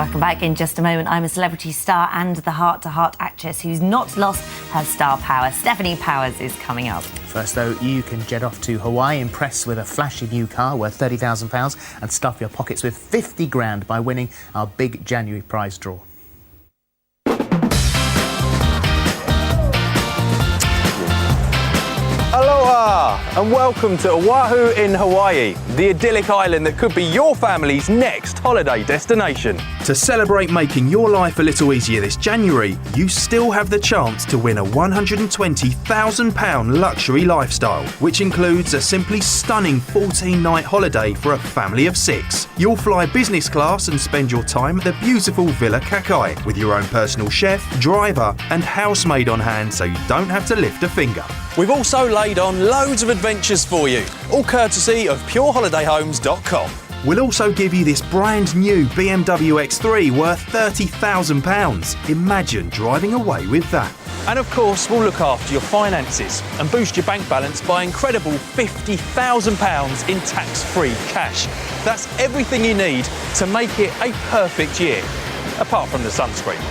Welcome back. In just a moment, I'm a Celebrity star and the heart-to-heart actress who's not lost her star power. Stefanie Powers is coming up. First, though, you can jet off to Hawaii, impress with a flashy new car worth £30,000 and stuff your pockets with 50 grand by winning our big January prize draw. Aloha and welcome to Oahu in Hawaii, the idyllic island that could be your family's next holiday destination. To celebrate making your life a little easier this January, you still have the chance to win a £120,000 luxury lifestyle, which includes a simply stunning 14-night holiday for a family of 6. You'll fly business class and spend your time at the beautiful Villa Kakai with your own personal chef, driver and housemaid on hand so you don't have to lift a finger. We've also laid on loads of adventures for you, all courtesy of pureholidayhomes.com. We'll also give you this brand new BMW X3 worth £30,000. Imagine driving away with that. And of course, we'll look after your finances and boost your bank balance by incredible £50,000 in tax-free cash. That's everything you need to make it a perfect year, apart from the sunscreen.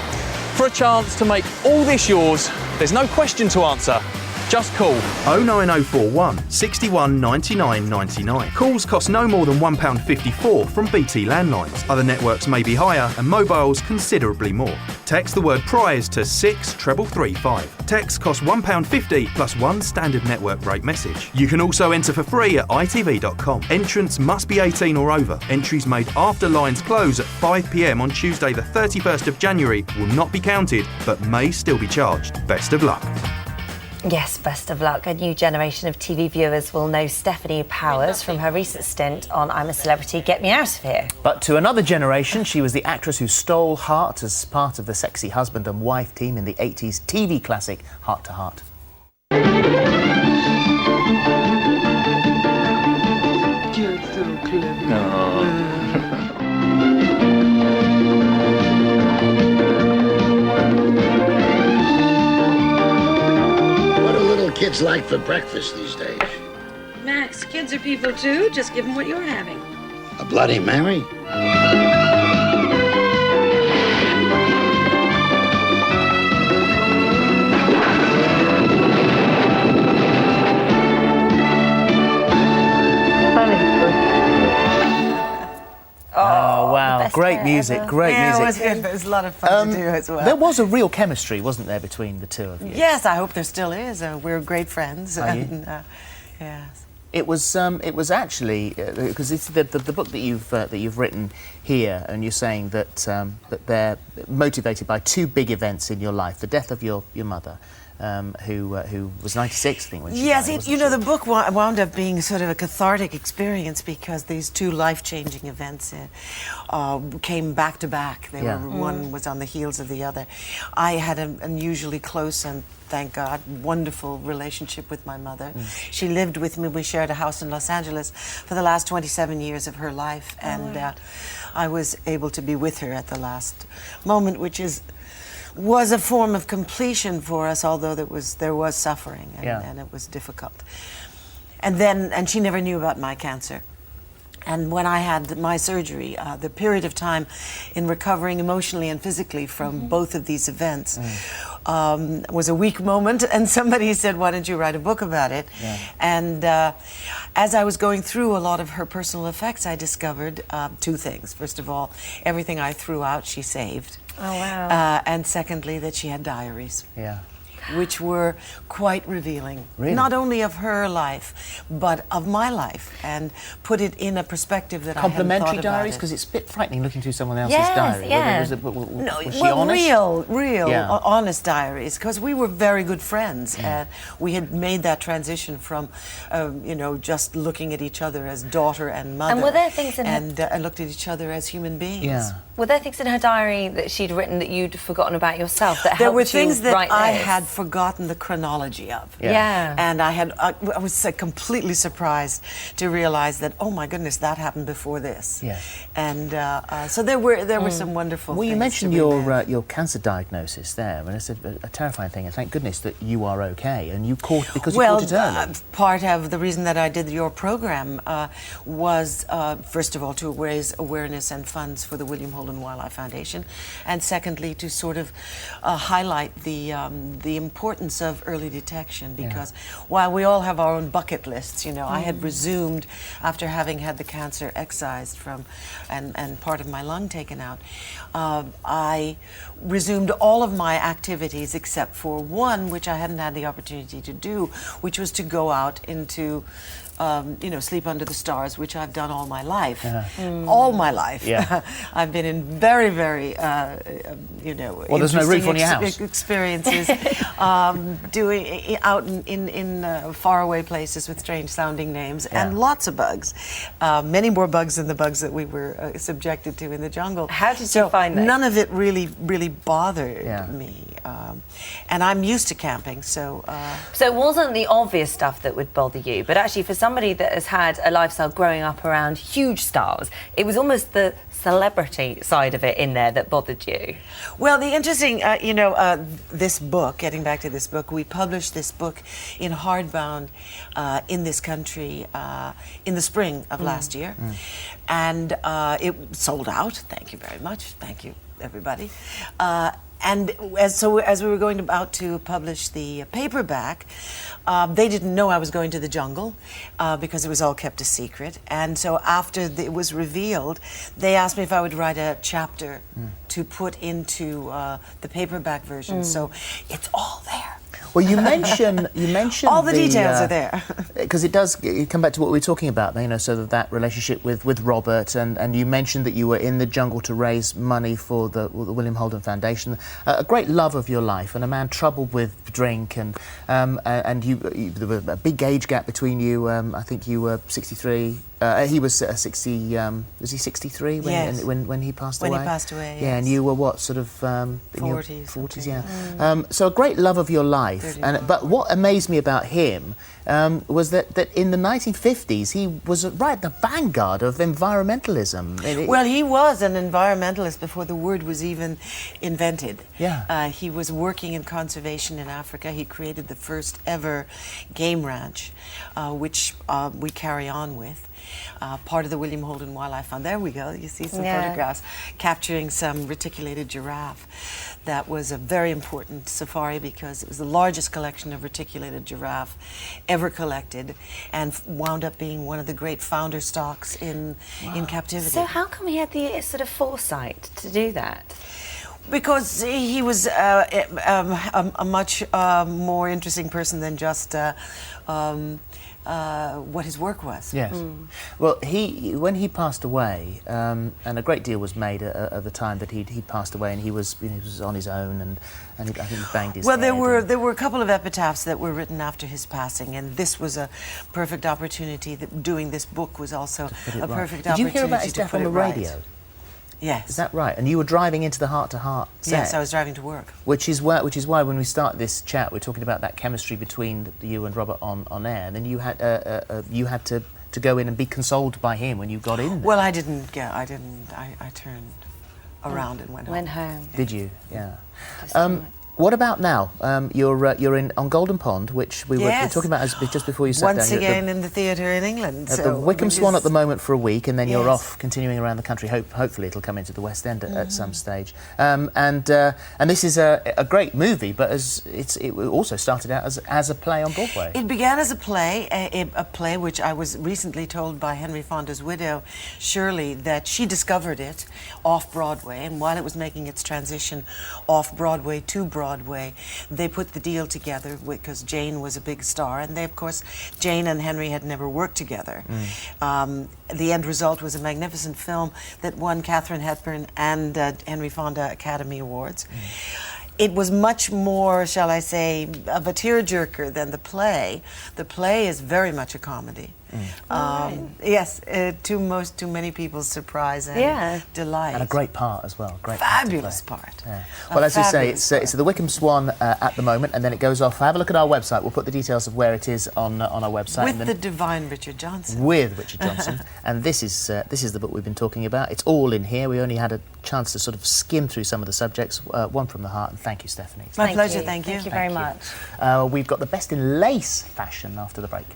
For a chance to make all this yours, there's no question to answer. Just call 09041 61 99 99. Calls cost no more than £1.54 from BT landlines. Other networks may be higher and mobiles considerably more. Text the word prize to 63335. Text costs £1.50 plus one standard network rate message. You can also enter for free at itv.com. Entrants must be 18 or over. Entries made after lines close at 5 p.m. on Tuesday the 31st of January will not be counted but may still be charged. Best of luck. Yes, best of luck. A new generation of TV viewers will know Stefanie Powers from her recent stint on I'm a Celebrity, Get Me Out of Here. But to another generation, she was the actress who stole hearts as part of the sexy husband and wife team in the 80s TV classic Heart to Heart. You're so clever. Kids like for breakfast these days? Max, kids are people too. Just give them what you're having. A Bloody Mary? Oh, wow. Great music, great music. It was good. It was a lot of fun to do as well. There was a real chemistry, wasn't there, between the two of you? Yes, I hope there still is. We're great friends. Are you? Yes. It was actually because it's the book that you've written here, and you're saying that that they're motivated by two big events in your life: the death of your mother, who was 96, I think, when she died. Yes, you know, the book wound up being sort of a cathartic experience because these two life-changing events came back to back. They were one was on the heels of the other. I had an unusually close and, thank God, wonderful relationship with my mother. She lived with me. We shared a house in Los Angeles for the last 27 years of her life, and I was able to be with her at the last moment, which was a form of completion for us, although there was suffering and it was difficult. And she never knew about my cancer. And when I had my surgery, the period of time in recovering emotionally and physically from both of these events was a weak moment, and somebody said, why don't you write a book about it? And as I was going through a lot of her personal effects, I discovered two things. First of all, everything I threw out, she saved. Oh, wow. And secondly, that she had diaries. Yeah. Which were quite revealing, really? Not only of her life, but of my life, and put it in a perspective that I hadn't thought about. Complimentary diaries, because it's a bit frightening looking through someone else's diary. Yes, Was she honest? real, honest diaries, because we were very good friends, and we had made that transition from, just looking at each other as daughter and mother, And were there things in and looked at each other as human beings. Yeah. Were there things in her diary that she'd written that you'd forgotten about yourself that There helped were things you that write I this? had forgotten the chronology of. Yeah. And I was completely surprised to realize that, oh my goodness, that happened before this. Yeah. And so there were some wonderful Well, things. you mentioned to relive. your cancer diagnosis there, and it's a terrifying thing. And thank goodness that you are okay, and you caught you caught it early. Part of the reason that I did your program was, first of all, to raise awareness and funds for the William Holden Wildlife Foundation, and secondly, to sort of highlight the importance of early detection. Because while we all have our own bucket lists, you know, I had resumed after having had the cancer excised from and part of my lung taken out. I resumed all of my activities except for one, which I hadn't had the opportunity to do, which was to go out into, sleep under the stars, which I've done all my life. All my life. Yeah. I've been in very, very, Well, there's no roof on your house. Experiences, doing out in faraway places with strange sounding names and lots of bugs, many more bugs than the bugs that we were subjected to in the jungle. How did you find that? None of it really bothered me, and I'm used to camping, so. So it wasn't the obvious stuff that would bother you, but actually for somebody that has had a lifestyle growing up around huge stars, it was almost the celebrity side of it in there that bothered you. Well, the interesting, this book, getting back to this book, we published this book in hardbound in this country in the spring of last year. And it sold out. Thank you very much. Thank you, everybody. And as we were about to publish the paperback, they didn't know I was going to the jungle because it was all kept a secret. And so after it was revealed, they asked me if I would write a chapter to put into the paperback version. So it's all there. Well, you mentioned all the details are there, because it does come back to what we were talking about, you know, so that relationship with Robert, and you mentioned that you were in the jungle to raise money for the William Holden Foundation, a great love of your life, and a man troubled with drink, and you there was a big age gap between you. I think you were 63. He was 60. Was he 63 when he passed away? When he passed away, yes. Yeah, and you were what, sort of 40s? 40s, yeah. So a great love of your life. But what amazed me about him was that in the 1950s he was right at the vanguard of environmentalism. Well, he was an environmentalist before the word was even invented. Yeah. He was working in conservation in Africa. He created the first ever game ranch, which we carry on with. Part of the William Holden Wildlife Fund. There we go. You see some photographs capturing some reticulated giraffe. That was a very important safari because it was the largest collection of reticulated giraffe ever collected, and wound up being one of the great founder stocks in captivity. So how come he had the sort of foresight to do that? Because he was a much more interesting person than just what his work was. Yes. Well, when he passed away, and a great deal was made at the time that he passed away, and he was on his own, and I think he banged his head. Well, there were a couple of epitaphs that were written after his passing, and this was a perfect opportunity. Doing this book was also a perfect opportunity. Did you hear about his death on the radio? Right. Yes. Is that right? And you were driving into the heart-to-heart set? Yes, I was driving to work. Which is why when we start this chat, we're talking about that chemistry between you and Robert on air. And then you had to go in and be consoled by him when you got in there. Well, I didn't. I turned around and went home. Went home. Did you? Yeah. What about now? You're on Golden Pond, which we were talking about just before you sat down. Once again in the theatre in England. At the Wickham Swan at the moment for a week, and then you're off continuing around the country. Hopefully it'll come into the West End at some stage. And this is a great movie, but it also started out as a play on Broadway. It began as a play which I was recently told by Henry Fonda's widow, Shirley, that she discovered it off Broadway, and while it was making its transition off Broadway to Broadway, they put the deal together because Jane was a big star, and of course, Jane and Henry had never worked together. The end result was a magnificent film that won Katharine Hepburn and Henry Fonda Academy Awards. It was much more, shall I say, of a tearjerker than the play. The play is very much a comedy. Yes, to many people's surprise and delight. And a great part as well. Great fabulous part. Yeah. Well, as you say, it's at the Wickham Swan at the moment, and then it goes off. Have a look at our website. We'll put the details of where it is on our website. With the divine Richard Johnson. With Richard Johnson. And this is the book we've been talking about. It's all in here. We only had a chance to sort of skim through some of the subjects, one from the heart, and thank you, Stefanie. My pleasure, thank you. Thank you very much. We've got the best in lace fashion after the break.